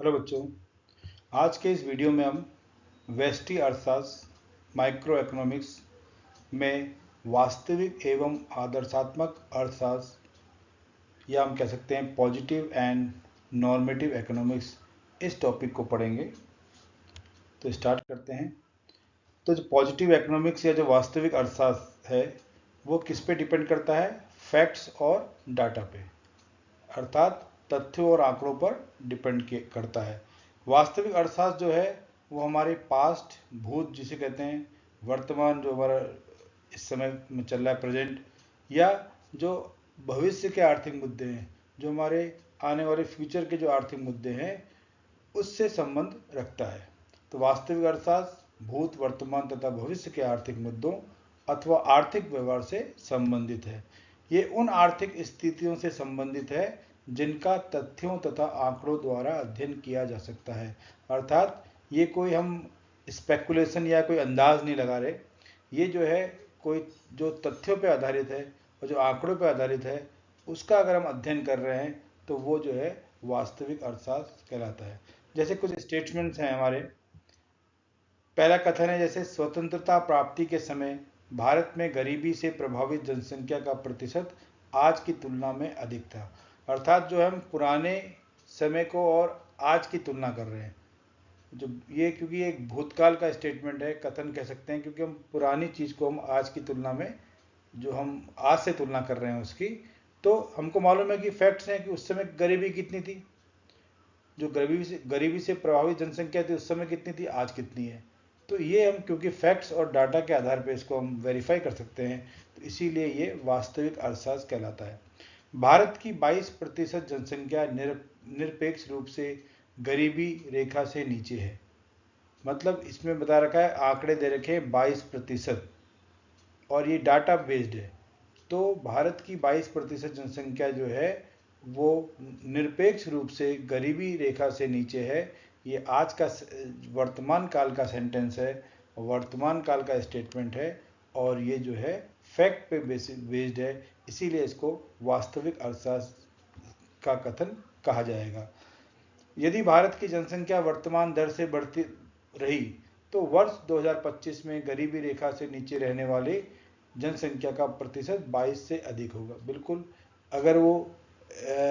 Hello बच्चों, आज के इस वीडियो में हम व्यष्टि अर्थशास्त्र माइक्रो इकोनॉमिक्स में वास्तविक एवं आदर्शात्मक अर्थशास्त्र या हम कह सकते हैं पॉजिटिव एंड नॉर्मेटिव इकोनॉमिक्स इस टॉपिक को पढ़ेंगे। तो स्टार्ट करते हैं। तो जो पॉजिटिव इकोनॉमिक्स या जो वास्तविक अर्थशास्त्र है वो किस पे डिपेंड करता है? फैक्ट्स और डाटा पे, अर्थात तथ्यों और आंकड़ों पर डिपेंड करता है। वास्तविक अर्थशास्त्र जो है वो हमारे पास्ट, भूत जिसे कहते हैं, वर्तमान जो हमारा इस समय में चल रहा है प्रेजेंट, या जो भविष्य के आर्थिक मुद्दे हैं, जो हमारे आने वाले फ्यूचर के जो आर्थिक मुद्दे हैं उससे संबंध रखता है। तो वास्तविक अर्थशास्त्र भूत, वर्तमान तथा भविष्य के आर्थिक मुद्दों अथवा आर्थिक व्यवहार से संबंधित है। ये उन आर्थिक स्थितियों से संबंधित है जिनका तथ्यों तथा आंकड़ों द्वारा अध्ययन किया जा सकता है। अर्थात ये कोई हम स्पेकुलेशन या कोई अंदाज नहीं लगा रहे, ये जो है कोई जो तथ्यों पर आधारित है और जो आंकड़ों पर आधारित है उसका अगर हम अध्ययन कर रहे हैं तो वो जो है वास्तविक अर्थशास्त्र कहलाता है। जैसे कुछ स्टेटमेंट्स हैं हमारे। पहला कथन है, जैसे स्वतंत्रता प्राप्ति के समय भारत में गरीबी से प्रभावित जनसंख्या का प्रतिशत आज की तुलना में अधिक था। अर्थात जो हम पुराने समय को और आज की तुलना कर रहे हैं, जो ये क्योंकि एक भूतकाल का स्टेटमेंट है, कथन कह सकते हैं, क्योंकि हम पुरानी चीज़ को हम आज की तुलना में, जो हम आज से तुलना कर रहे हैं उसकी, तो हमको मालूम है कि फैक्ट्स हैं कि उस समय गरीबी कितनी थी, जो गरीबी से प्रभावित जनसंख्या थी उस समय कितनी थी, आज कितनी है। तो ये हम क्योंकि फैक्ट्स और डाटा के आधार पर इसको हम वेरीफाई कर सकते हैं, तो इसीलिए ये वास्तविक अर्थशास्त्र कहलाता है। भारत की 22% जनसंख्या निरपेक्ष रूप से गरीबी रेखा से नीचे है। मतलब इसमें बता रखा है, आंकड़े दे रखे हैं 22% और ये डाटा बेस्ड है। तो भारत की 22% जनसंख्या जो है वो निरपेक्ष रूप से गरीबी रेखा से नीचे है। ये आज का वर्तमान काल का सेंटेंस है, वर्तमान काल का स्टेटमेंट है, और ये जो है फैक्ट पे बेस्ड है, इसीलिए इसको वास्तविक अर्थशास्त्र का कथन कहा जाएगा। यदि भारत की जनसंख्या वर्तमान दर से बढ़ती रही तो वर्ष 2025 में गरीबी रेखा से नीचे रहने वाले जनसंख्या का प्रतिशत 22 से अधिक होगा। बिल्कुल, अगर वो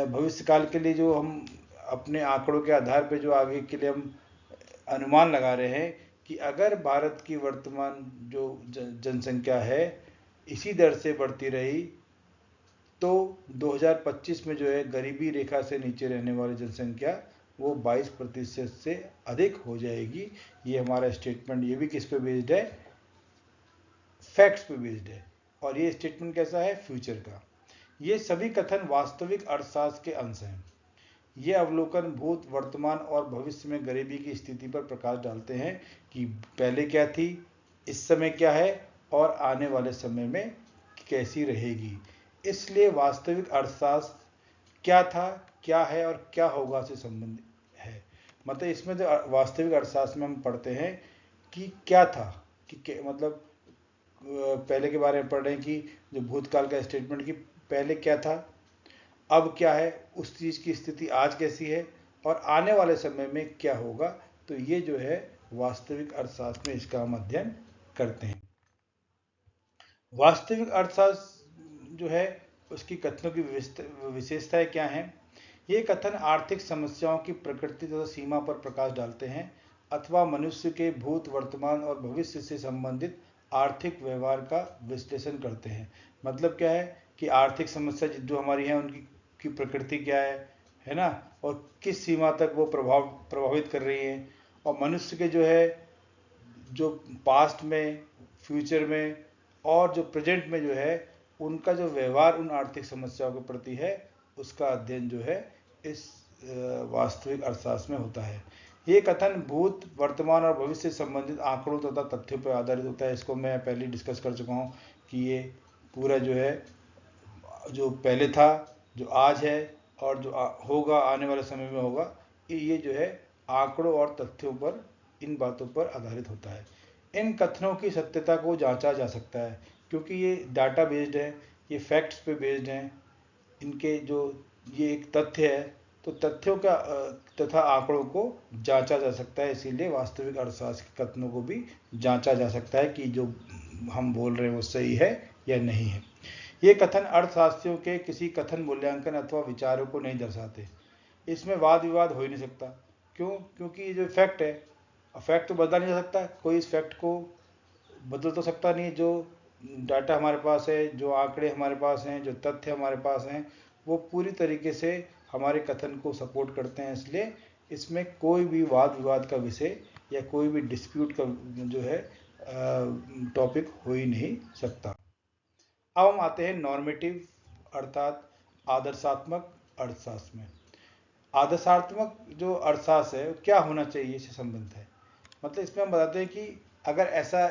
भविष्य काल के लिए जो हम अपने आंकड़ों के आधार पर जो आगे के लिए हम अनुमान लगा रहे हैं कि अगर भारत की वर्तमान जो जनसंख्या है इसी दर से बढ़ती रही तो 2025 में जो है गरीबी रेखा से नीचे रहने वाली जनसंख्या वो 22% से अधिक हो जाएगी। ये हमारा स्टेटमेंट, ये भी किस पे बेस्ड है? फैक्ट्स पे बेस्ड है। और ये स्टेटमेंट कैसा है? फ्यूचर का। ये सभी कथन वास्तविक अर्थशास्त्र के अंश हैं। ये अवलोकन भूत, वर्तमान और भविष्य में गरीबी की स्थिति पर प्रकाश डालते हैं कि पहले क्या थी, इस समय क्या है और आने वाले समय में कैसी रहेगी। इसलिए वास्तविक अर्थशास्त्र क्या था, क्या है और क्या होगा से संबंधित है। मतलब इसमें जो वास्तविक अर्थशास्त्र में हम पढ़ते हैं कि क्या था, कि मतलब पहले के बारे में पढ़ रहे हैं कि जो भूतकाल का स्टेटमेंट कि पहले क्या था, अब क्या है, उस चीज़ की स्थिति आज कैसी है और आने वाले समय में क्या होगा। तो ये जो है वास्तविक अर्थशास्त्र में इसका हम अध्ययन करते हैं। वास्तविक अर्थशास्त्र जो है उसकी कथनों की विशेषताएं क्या हैं? ये कथन आर्थिक समस्याओं की प्रकृति तथा सीमा पर प्रकाश डालते हैं अथवा मनुष्य के भूत, वर्तमान और भविष्य से संबंधित आर्थिक व्यवहार का विश्लेषण करते हैं। मतलब क्या है कि आर्थिक समस्या जो हमारी है उनकी प्रकृति क्या है ना, और किस सीमा तक वो प्रभावित कर रही हैं, और मनुष्य के जो है जो पास्ट में, फ्यूचर में और जो प्रेजेंट में जो है उनका जो व्यवहार उन आर्थिक समस्याओं के प्रति है, उसका अध्ययन जो है इस वास्तविक अर्थशास्त्र में होता है। ये कथन भूत, वर्तमान और भविष्य से संबंधित आंकड़ों तथा तथ्यों पर आधारित होता है। इसको मैं पहले डिस्कस कर चुका हूँ कि ये पूरा जो है जो पहले था, जो आज है और जो होगा, आने वाले समय में होगा, ये जो है आंकड़ों और तथ्यों पर, इन बातों पर आधारित होता है। इन कथनों की सत्यता को जांचा जा सकता है क्योंकि ये डाटा बेस्ड है, ये फैक्ट्स पे बेस्ड हैं। इनके जो ये एक तथ्य है तो तथ्यों का तथा आंकड़ों को जांचा जा सकता है। इसीलिए वास्तविक अर्थशास्त्र के कथनों को भी जांचा जा सकता है कि जो हम बोल रहे हैं वो सही है या नहीं है। ये कथन अर्थशास्त्रियों के किसी कथन, मूल्यांकन अथवा विचारों को नहीं दर्शाते। इसमें वाद विवाद हो ही नहीं सकता। क्यों? क्योंकि ये जो फैक्ट है, फैक्ट तो बदला नहीं जा सकता। कोई इस फैक्ट को बदल तो सकता नहीं। जो डाटा हमारे पास है, जो आंकड़े हमारे पास हैं, जो तथ्य हमारे पास हैं, वो पूरी तरीके से हमारे कथन को सपोर्ट करते हैं। इसलिए इसमें कोई भी वाद विवाद का विषय या कोई भी डिस्प्यूट का जो है टॉपिक हो ही नहीं सकता। अब हम आते हैं नॉर्मेटिव अर्थात आदर्शात्मक अर्थशास्त्र में। आदर्शात्मक जो अर्थशास्त्र है क्या होना चाहिए, इससे संबंधित है। मतलब इसमें हम बताते हैं कि अगर ऐसा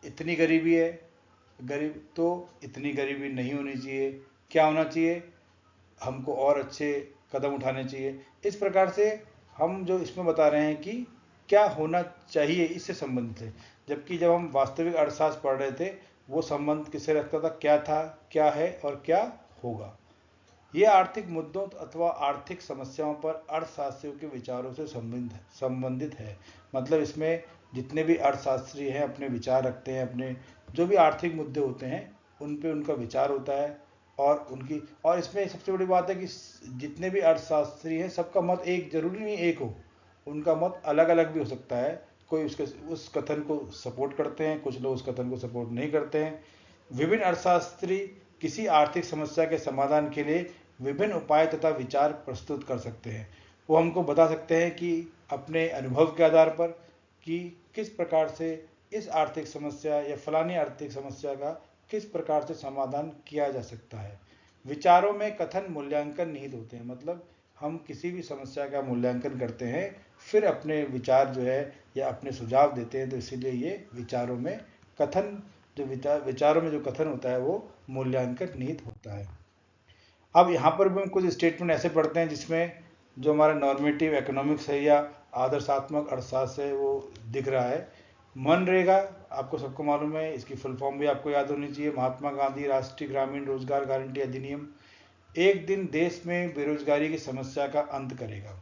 इतनी गरीबी है, गरीब तो इतनी गरीबी नहीं होनी चाहिए, क्या होना चाहिए, हमको और अच्छे कदम उठाने चाहिए। इस प्रकार से हम जो इसमें बता रहे हैं कि क्या होना चाहिए, इससे संबंधित है। जबकि जब हम वास्तविक अर्थशास्त्र पढ़ रहे थे, वो संबंध किससे रखता था, क्या था, क्या है और क्या होगा। ये आर्थिक मुद्दों अथवा आर्थिक समस्याओं पर अर्थशास्त्रियों के विचारों से संबंधित है। मतलब इसमें जितने भी अर्थशास्त्री हैं अपने विचार रखते हैं, अपने जो भी आर्थिक मुद्दे होते हैं उन पे उनका विचार होता है। और इसमें सबसे बड़ी बात है कि जितने भी अर्थशास्त्री हैं सबका मत एक जरूरी नहीं एक हो, उनका मत अलग अलग भी हो सकता है। कोई उस कथन को सपोर्ट करते हैं, कुछ लोग उस कथन को सपोर्ट नहीं करते हैं। विभिन्न अर्थशास्त्री किसी आर्थिक समस्या के समाधान के लिए विभिन्न उपाय तथा विचार प्रस्तुत कर सकते हैं। वो हमको बता सकते हैं कि अपने अनुभव के आधार पर कि किस प्रकार से इस आर्थिक समस्या या फलानी आर्थिक समस्या का किस प्रकार से समाधान किया जा सकता है। विचारों में कथन मूल्यांकन निहित होते हैं। मतलब हम किसी भी समस्या का मूल्यांकन करते हैं, फिर अपने विचार जो है या अपने सुझाव देते हैं। तो इसीलिए ये विचारों में कथन, जो विचारों में जो कथन होता है वो मूल्यांकन निहित होता है। अब यहाँ पर भी हम कुछ स्टेटमेंट ऐसे पढ़ते हैं जिसमें जो हमारा नॉर्मेटिव इकोनॉमिक्स है या आदर्शात्मक अर्थशास्त्र है वो दिख रहा है। मनरेगा आपको सबको मालूम है, इसकी फुल फॉर्म भी आपको याद होनी चाहिए, महात्मा गांधी राष्ट्रीय ग्रामीण रोजगार गारंटी अधिनियम। एक दिन देश में बेरोजगारी की समस्या का अंत करेगा।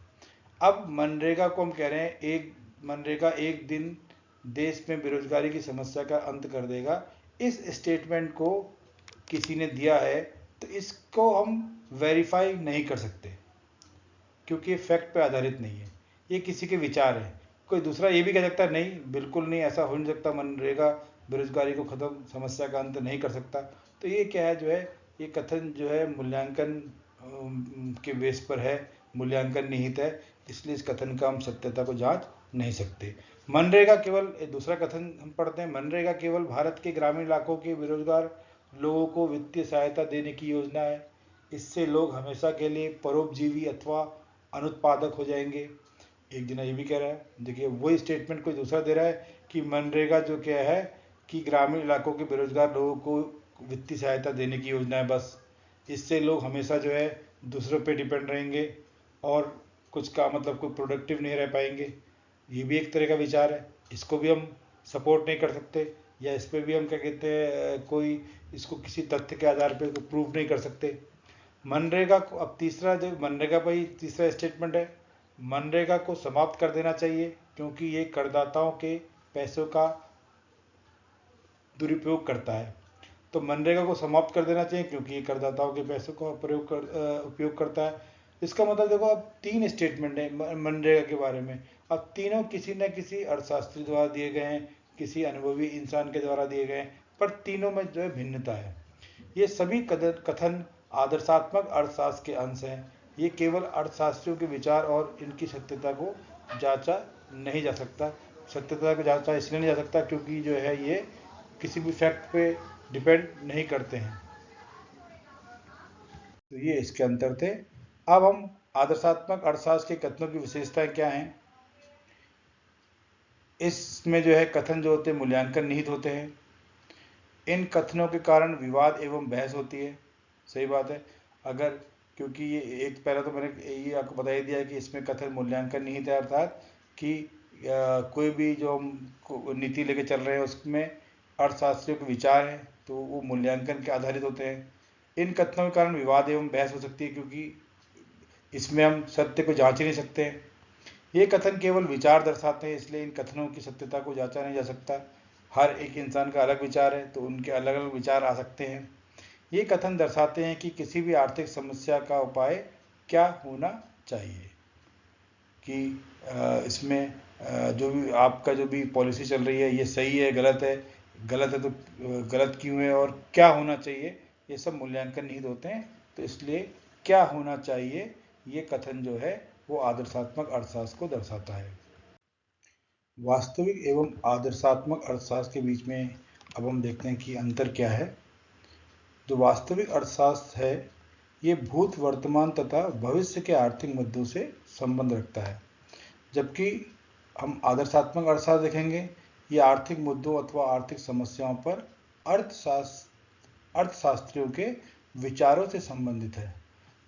अब मनरेगा को हम कह रहे हैं मनरेगा एक दिन देश में बेरोजगारी की समस्या का अंत कर देगा। इस स्टेटमेंट को किसी ने दिया है तो इसको हम वेरीफाई नहीं कर सकते, क्योंकि ये फैक्ट पे आधारित नहीं है, ये किसी के विचार है। कोई दूसरा ये भी कह सकता है नहीं, बिल्कुल नहीं, ऐसा हो नहीं सकता, मनरेगा बेरोजगारी को खत्म, समस्या का अंत नहीं कर सकता। तो ये क्या है, जो है ये कथन जो है मूल्यांकन के बेस पर है, मूल्यांकन निहित है, इसलिए इस कथन का हम सत्यता को जांच नहीं सकते। मनरेगा केवल, दूसरा कथन हम पढ़ते हैं, मनरेगा केवल भारत के ग्रामीण इलाकों के बेरोजगार लोगों को वित्तीय सहायता देने की योजना है। इससे लोग हमेशा के लिए परोपजीवी अथवा अनुत्पादक हो जाएंगे। एक जना ये भी कह रहा है, देखिए वही स्टेटमेंट कोई दूसरा दे रहा है कि मनरेगा जो क्या है कि ग्रामीण इलाकों के बेरोजगार लोगों को वित्तीय सहायता देने की योजना है बस। इससे लोग हमेशा जो है दूसरों पे डिपेंड रहेंगे और कुछ का मतलब कोई प्रोडक्टिव नहीं रह पाएंगे। ये भी एक तरह का विचार है, इसको भी हम सपोर्ट नहीं कर सकते, या इस पर भी हम क्या कहते हैं कोई इसको किसी तथ्य के आधार पर प्रूव नहीं कर सकते। मनरेगा को, अब तीसरा जो मनरेगा पर ही तीसरा स्टेटमेंट है, मनरेगा को समाप्त कर देना चाहिए क्योंकि ये करदाताओं के पैसों का दुरुपयोग करता है। तो मनरेगा को समाप्त कर देना चाहिए क्योंकि ये करदाताओं के पैसों का उपयोग करता है। इसका मतलब देखो, अब तीन स्टेटमेंट है मनरेगा के बारे में। अब तीनों किसी न किसी अर्थशास्त्री द्वारा दिए गए हैं, किसी अनुभवी इंसान के द्वारा दिए गए हैं, पर तीनों में जो है भिन्नता है। ये सभी कथन आदर्शात्मक अर्थशास्त्र के अंश हैं। ये केवल अर्थशास्त्रियों के विचार और इनकी सत्यता को जांचा नहीं जा सकता। सत्यता को जांचा इसलिए नहीं जा सकता क्योंकि जो है ये किसी भी फैक्ट पे डिपेंड नहीं करते हैं। तो ये इसके अंतर थे। अब हम आदर्शात्मक अर्थशास्त्र के कथनों की विशेषताएं क्या हैं। इसमें जो है कथन जो होते हैं मूल्यांकन निहित होते हैं। इन कथनों के कारण विवाद एवं बहस होती है। सही बात है, अगर, क्योंकि ये एक पहले तो मैंने ये आपको बता ही दिया कि इसमें कथन मूल्यांकन निहित है, अर्थात कि कोई भी जो हम नीति लेके चल रहे हैं उसमें अर्थशास्त्रियों के विचार हैं तो वो मूल्यांकन के आधारित होते हैं। इन कथनों के कारण विवाद एवं बहस हो सकती है क्योंकि इसमें हम सत्य को जांच ही नहीं सकते हैं। ये कथन केवल विचार दर्शाते हैं, इसलिए इन कथनों की सत्यता को जांचा नहीं जा सकता। हर एक इंसान का अलग विचार है, तो उनके अलग अलग विचार आ सकते हैं। ये कथन दर्शाते हैं कि किसी भी आर्थिक समस्या का उपाय क्या होना चाहिए, कि इसमें जो भी आपका जो भी पॉलिसी चल रही है ये सही है, गलत है तो गलत क्यों है और क्या होना चाहिए, ये सब मूल्यांकन निहित होते हैं। तो इसलिए क्या होना चाहिए ये कथन जो है वो आदर्शात्मक अर्थशास्त्र को दर्शाता है। वास्तविक एवं आदर्शात्मक अर्थशास्त्र के बीच में अब हम देखते हैं कि अंतर क्या है। जो वास्तविक अर्थशास्त्र है ये भूत, वर्तमान तथा भविष्य के आर्थिक मुद्दों से संबंध रखता है, जबकि हम आदर्शात्मक अर्थशास्त्र देखेंगे ये आर्थिक मुद्दों अथवा आर्थिक समस्याओं पर अर्थशास्त्रियों के विचारों से संबंधित है।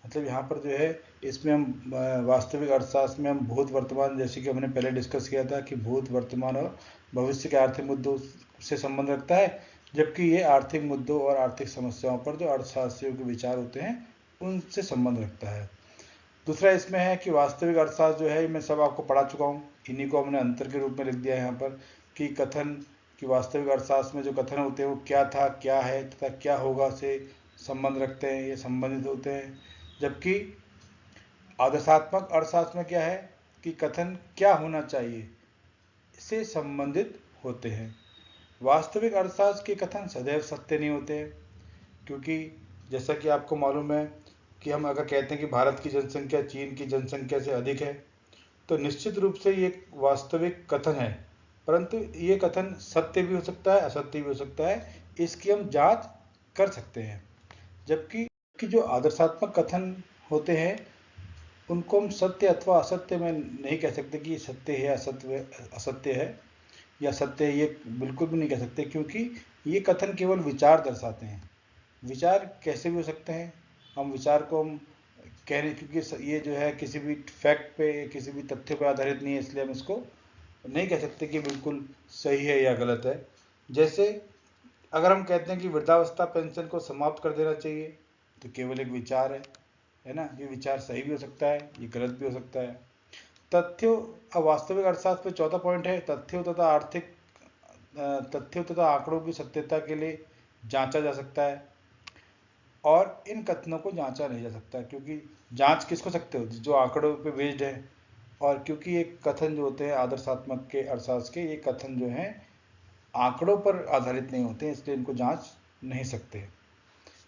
मतलब यहाँ पर जो है इसमें हम वास्तविक अर्थशास्त्र में हम भूत, वर्तमान, जैसे कि हमने पहले डिस्कस किया था कि भूत, वर्तमान और भविष्य के आर्थिक मुद्दों से संबंध रखता है, जबकि ये आर्थिक मुद्दों और आर्थिक समस्याओं पर जो अर्थशास्त्रियों के विचार होते हैं उनसे संबंध रखता है। दूसरा इसमें है कि वास्तविक अर्थशास्त्र जो है मैं सब आपको पढ़ा चुका हूँ, इन्हीं को हमने अंतर के रूप में लिख दिया है यहाँ पर, कि कथन कि वास्तविक अर्थशास्त्र में जो कथन होते हैं वो क्या था, क्या है तथा क्या होगा से संबंध रखते हैं, ये संबंधित होते हैं। जबकि आदर्शात्मक अर्थशास्त्र में क्या है कि कथन क्या होना चाहिए से संबंधित होते हैं। वास्तविक अर्थशास्त्र के कथन सदैव सत्य नहीं होते हैं, क्योंकि जैसा कि आपको मालूम है कि हम अगर कहते हैं कि भारत की जनसंख्या चीन की जनसंख्या से अधिक है, तो निश्चित रूप से ये वास्तविक कथन है, परंतु ये कथन सत्य भी हो सकता है, असत्य भी हो सकता है, इसकी हम जांच कर सकते हैं। जबकि जो आदर्शात्मक कथन होते हैं उनको हम सत्य अथवा असत्य में नहीं कह सकते कि सत्य है, असत्य है या सत्य है, ये बिल्कुल भी नहीं कह सकते, क्योंकि ये कथन केवल विचार दर्शाते हैं। विचार कैसे भी हो सकते हैं, हम विचार को हम कह रहे, क्योंकि ये जो है किसी भी फैक्ट पे, किसी भी तथ्य पर आधारित नहीं है, इसलिए हम इसको नहीं कह सकते कि बिल्कुल सही है या गलत है। जैसे अगर हम कहते हैं कि वृद्धावस्था पेंशन को समाप्त कर देना चाहिए, तो केवल एक विचार है ना, ये विचार सही भी हो सकता है, ये गलत भी हो सकता है। तथ्यों, अब वास्तविक अर्थशास्त्र पे चौथा पॉइंट है तथ्यों तथा आंकड़ों की सत्यता के लिए जांचा जा सकता है, और इन कथनों को जांचा नहीं जा सकता, क्योंकि जांच किसको सकते हो, जो आंकड़ों पे बेस्ड है। और क्योंकि ये कथन जो होते हैं आदर्शात्मक के अर्थशास्त्र के, ये कथन जो हैं आंकड़ों पर आधारित नहीं होते, इसलिए इनको जांच नहीं सकते।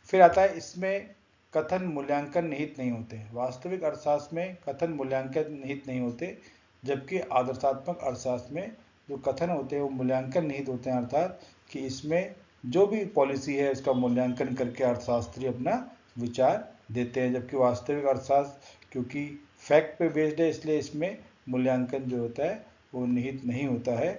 फिर आता है इसमें कथन मूल्यांकन निहित नहीं होते। वास्तविक अर्थशास्त्र में कथन मूल्यांकन निहित नहीं होते, जबकि आदर्शात्मक अर्थशास्त्र में जो कथन होते हैं वो मूल्यांकन निहित होते हैं, अर्थात कि इसमें जो भी पॉलिसी है उसका मूल्यांकन करके अर्थशास्त्री अपना विचार देते हैं। जबकि वास्तविक अर्थशास्त्र क्योंकि फैक्ट पे बेस्ड है, इसलिए इसमें मूल्यांकन जो होता है वो निहित नहीं होता है,